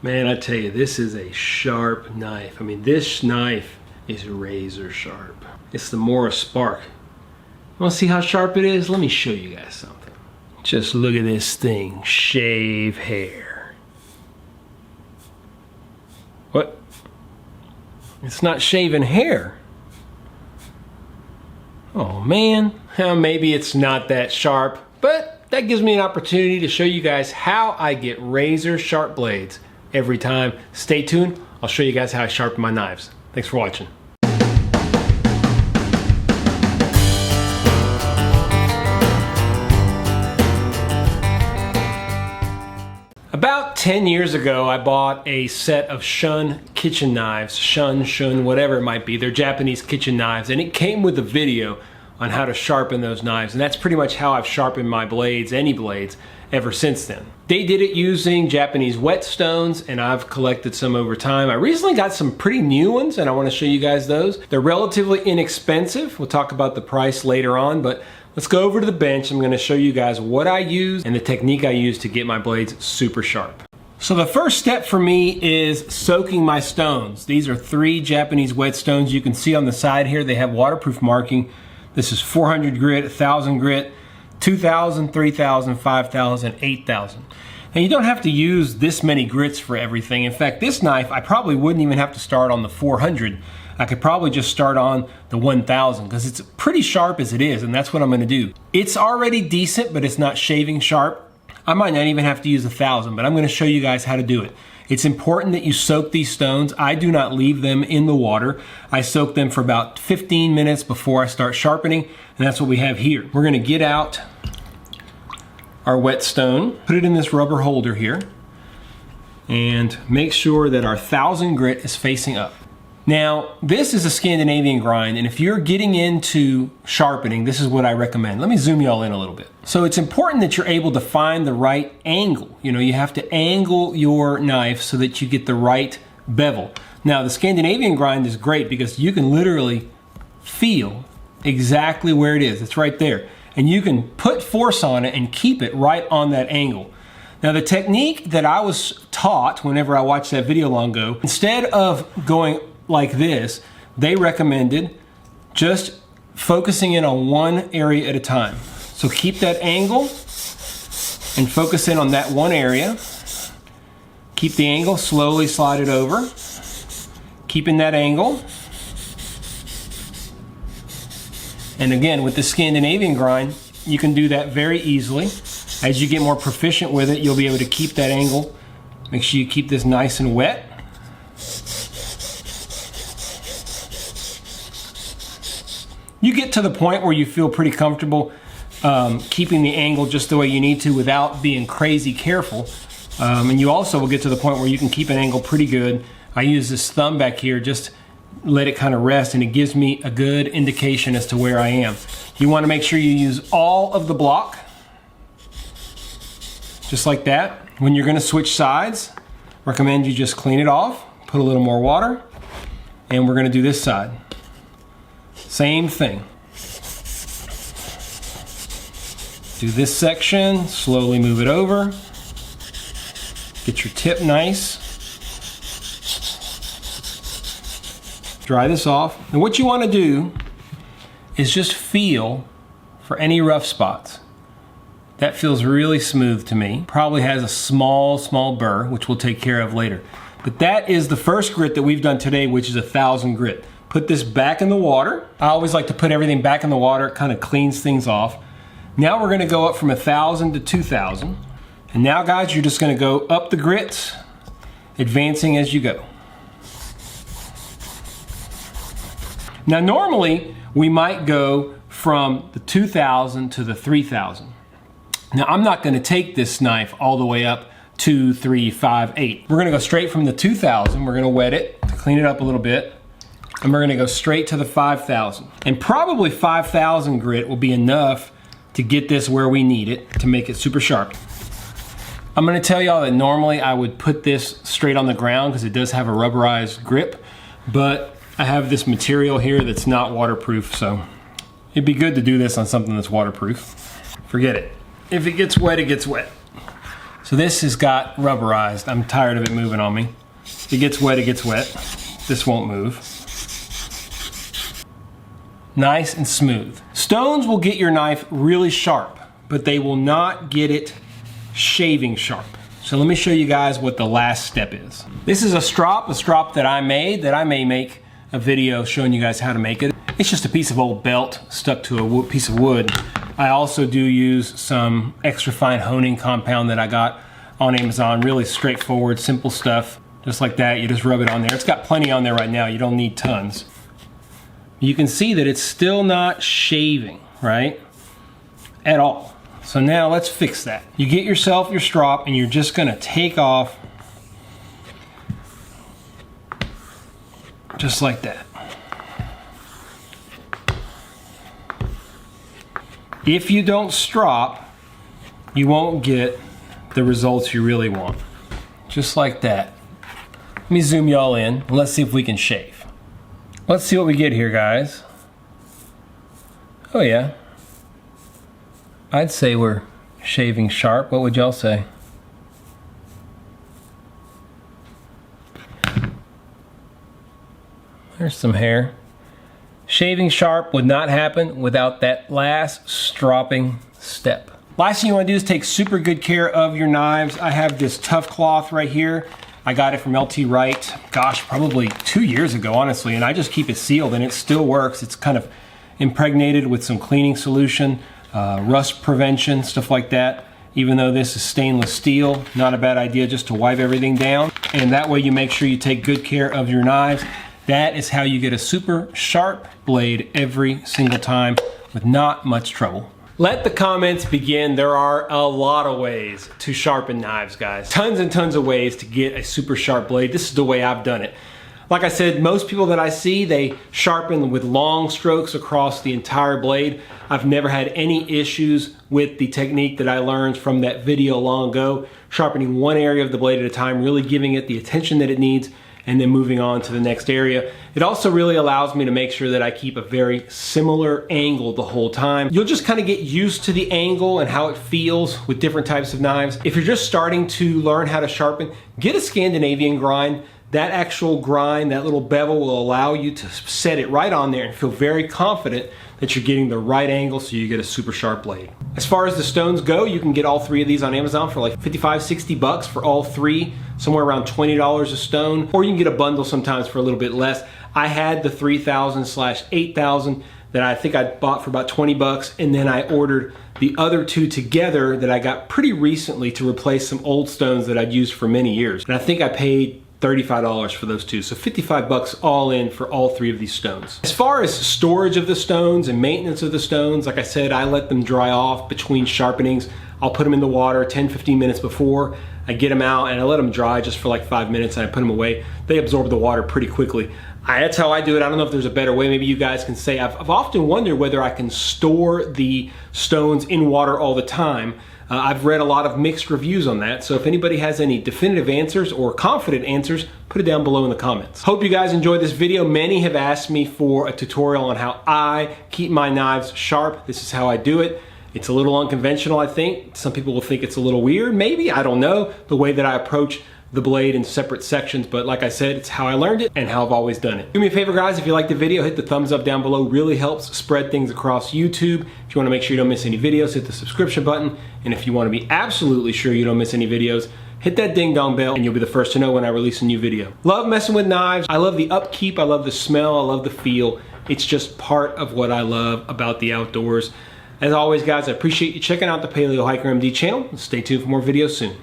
Man, I tell you, this is a sharp knife. I mean, this knife is razor sharp. It's the Mora Spark. Want to see how sharp it is? Let me show you guys something. Just look at this thing, shave hair. What? It's not shaving hair. Oh man, maybe it's not that sharp, but that gives me an opportunity to show you guys how I get razor sharp blades every time. Stay tuned, I'll show you guys how I sharpen my knives. Thanks for watching. About 10 years ago, I bought a set of Shun kitchen knives, Shun, whatever it might be. They're Japanese kitchen knives, and it came with a video on how to sharpen those knives, and that's pretty much how I've sharpened my blades, any blades, ever since then. They did it using Japanese whetstones, and I've collected some over time. I recently got some pretty new ones, and I want to show you guys those. They're relatively inexpensive. We'll talk about the price later on, but let's go over to the bench. I'm going to show you guys what I use and the technique I use to get my blades super sharp. So the first step for me is soaking my stones. These are 3 Japanese whetstones. You can see on the side here they have waterproof marking. This is 400 grit, 1000 grit, 2000, 3000, 5000, 8000. Now you don't have to use this many grits for everything. In fact, this knife, I probably wouldn't even have to start on the 400. I could probably just start on the 1000 because it's pretty sharp as it is, and that's what I'm gonna do. It's already decent, but it's not shaving sharp. I might not even have to use 1000, but I'm gonna show you guys how to do it. It's important that you soak these stones. I do not leave them in the water. I soak them for about 15 minutes before I start sharpening, and that's what we have here. We're gonna get out our whetstone, put it in this rubber holder here, and make sure that our 1000 grit is facing up. Now, this is a Scandinavian grind, and if you're getting into sharpening, this is what I recommend. Let me zoom you all in a little bit. So it's important that you're able to find the right angle. You know, you have to angle your knife so that you get the right bevel. Now, the Scandinavian grind is great because you can literally feel exactly where it is. It's right there. And you can put force on it and keep it right on that angle. Now, the technique that I was taught whenever I watched that video long ago, instead of going like this, they recommended just focusing in on one area at a time. So keep that angle and focus in on that one area. Keep the angle, slowly slide it over. Keeping that angle. And again, with the Scandinavian grind, you can do that very easily. As you get more proficient with it, you'll be able to keep that angle. Make sure you keep this nice and wet. You get to the point where you feel pretty comfortable keeping the angle just the way you need to without being crazy careful. And you also will get to the point where you can keep an angle pretty good. I use this thumb back here, just let it kind of rest, and it gives me a good indication as to where I am. You want to make sure you use all of the block, just like that. When you're going to switch sides, recommend you just clean it off, put a little more water, and we're going to do this side. Same thing. Do this section, slowly move it over. Get your tip nice. Dry this off. And what you want to do is just feel for any rough spots. That feels really smooth to me. Probably has a small burr, which we'll take care of later. But that is the first grit that we've done today, which is 1000 grit. Put this back in the water. I always like to put everything back in the water. It kind of cleans things off. Now we're gonna go up from 1000 to 2000. And now guys, you're just gonna go up the grits, advancing as you go. Now normally, we might go from the 2000 to the 3000. Now I'm not gonna take this knife all the way up 2, 3, 5, 8. We're gonna go straight from the 2000. We're gonna wet it, clean it up a little bit. And we're gonna go straight to the 5000. And probably 5000 grit will be enough to get this where we need it to make it super sharp. I'm gonna tell y'all that normally I would put this straight on the ground because it does have a rubberized grip, but I have this material here that's not waterproof, so it'd be good to do this on something that's waterproof. Forget it. If it gets wet, it gets wet. So So this has got rubberized. I'm tired of it moving on me. It gets wet, it gets wet. This won't move. Nice and smooth. Stones will get your knife really sharp, but they will not get it shaving sharp. So let me show you guys what the last step is. This is a strop that I made, that I may make a video showing you guys how to make it. It's just a piece of old belt stuck to a piece of wood. I also do use some extra fine honing compound that I got on Amazon. Really straightforward, simple stuff. Just like that, you just rub it on there. It's got plenty on there right now, you don't need tons. You can see that it's still not shaving, right? At all. So now let's fix that. You get yourself your strop and you're just gonna take off just like that. If you don't strop, you won't get the results you really want. Just like that. Let me zoom y'all in and let's see if we can shave. Let's see what we get here, guys. Oh yeah. I'd say we're shaving sharp. What would y'all say? There's some hair. Shaving sharp would not happen without that last stropping step. Last thing you want to do is take super good care of your knives. I have this tough cloth right here. I got it from LT Wright, gosh, probably 2 years ago, honestly, and I just keep it sealed and it still works. It's kind of impregnated with some cleaning solution, rust prevention, stuff like that. Even though this is stainless steel, not a bad idea just to wipe everything down. And that way you make sure you take good care of your knives. That is how you get a super sharp blade every single time with not much trouble. Let the comments begin. There are a lot of ways to sharpen knives, guys. Tons and tons of ways to get a super sharp blade. This is the way I've done it. Like I said, most people that I see, they sharpen with long strokes across the entire blade. I've never had any issues with the technique that I learned from that video long ago, sharpening one area of the blade at a time, really giving it the attention that it needs, and then moving on to the next area. It also really allows me to make sure that I keep a very similar angle the whole time. You'll just kind of get used to the angle and how it feels with different types of knives. If you're just starting to learn how to sharpen, get a Scandinavian grind. That actual grind, that little bevel will allow you to set it right on there and feel very confident that you're getting the right angle so you get a super sharp blade. As far as the stones go, you can get all three of these on Amazon for like 55, 60 bucks for all three, somewhere around $20 a stone, or you can get a bundle sometimes for a little bit less. I had the 3000/8000 that I think I bought for about 20 bucks, and then I ordered the other two together that I got pretty recently to replace some old stones that I'd used for many years. And I think I paid $35 for those two, so 55 bucks all in for all three of these stones. As far as storage of the stones and maintenance of the stones, like I said, I let them dry off between sharpenings. I'll put them in the water 10-15 minutes before. I get them out and I let them dry just for like 5 minutes and I put them away. They absorb the water pretty quickly. That's how I do it. I don't know if there's a better way. Maybe you guys can say. I've often wondered whether I can store the stones in water all the time. I've read a lot of mixed reviews on that, so if anybody has any definitive answers or confident answers, put it down below in the comments. Hope you guys enjoyed this video. Many have asked me for a tutorial on how I keep my knives sharp. This is how I do it. It's a little unconventional, I think. Some people will think it's a little weird, maybe, I don't know, the way that I approach the blade in separate sections, but like I said, it's how I learned it and how I've always done it. Do me a favor, guys, if you liked the video, hit the thumbs up down below. Really helps spread things across YouTube. If you want to make sure you don't miss any videos, hit the subscription button. And if you want to be absolutely sure you don't miss any videos, hit that ding dong bell and you'll be the first to know when I release a new video. Love messing with knives. I love the upkeep, I love the smell, I love the feel. It's just part of what I love about the outdoors. As always, guys, I appreciate you checking out the Paleo Hiker MD channel. Stay tuned for more videos soon.